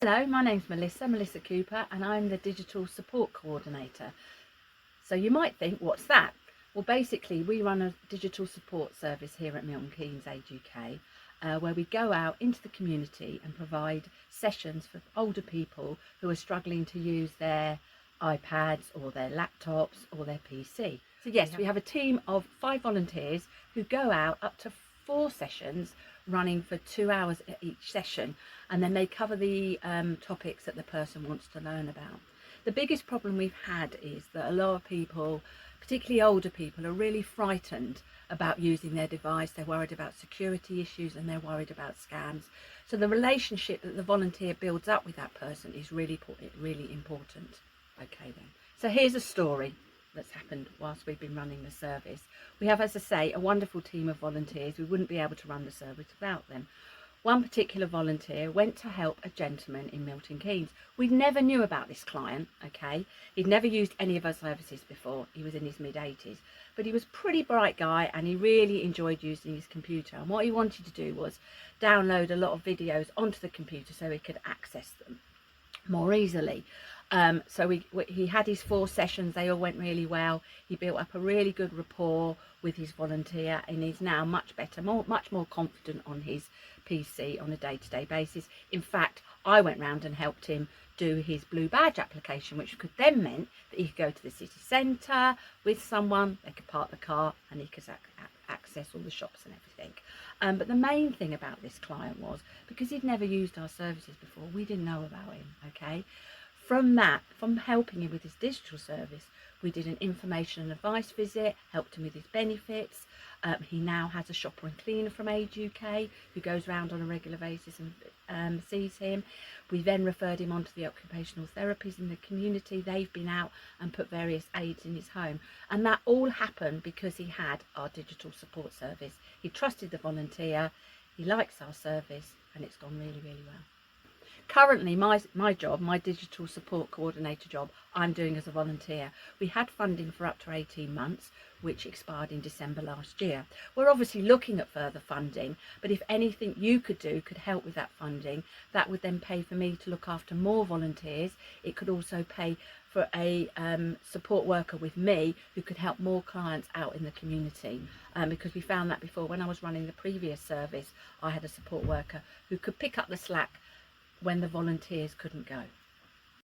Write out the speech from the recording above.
Hello, my name's Melissa Cooper, and I'm the Digital Support Coordinator. So you might think, what's that? Well, basically, we run a digital support service here at Milton Keynes, Age UK, where we go out into the community and provide sessions for older people who are struggling to use their iPads or their laptops or their PC. So yes, we have a team of 5 volunteers who go out up to 4 sessions, running for 2 hours at each session, and then they cover the topics that the person wants to learn about. The biggest problem we've had is that a lot of people, particularly older people, are really frightened about using their device. They're worried about security issues and they're worried about scams. So the relationship that the volunteer builds up with that person is really important. Okay then. So here's a story that's happened whilst we've been running the service. We have, as I say, a wonderful team of volunteers. We wouldn't be able to run the service without them. One particular volunteer went to help a gentleman in Milton Keynes. We never knew about this client, okay? He'd never used any of our services before. He was in his mid-80s, but he was a pretty bright guy and he really enjoyed using his computer. And what he wanted to do was download a lot of videos onto the computer so he could access them more easily. So he had his 4 sessions. They all went really well. He built up a really good rapport with his volunteer, and he's now much better, much more confident on his PC on a day-to-day basis. In fact, I went round and helped him do his blue badge application, which could then meant that he could go to the city centre with someone, they could park the car and he could access all the shops and everything. But the main thing about this client was, because he'd never used our services before, we didn't know about him, okay? From helping him with his digital service, we did an information and advice visit, helped him with his benefits. He now has a shopper and cleaner from Age UK who goes round on a regular basis and sees him. We then referred him on to the occupational therapies in the community. They've been out and put various aids in his home. And that all happened because he had our digital support service. He trusted the volunteer, he likes our service, and it's gone really, really well. Currently, my job, my digital support coordinator job, I'm doing as a volunteer. We had funding for up to 18 months, which expired in December last year. We're obviously looking at further funding, but if anything you could do could help with that funding, that would then pay for me to look after more volunteers. It could also pay for a support worker with me who could help more clients out in the community, because we found that before. When I was running the previous service, I had a support worker who could pick up the slack when the volunteers couldn't go.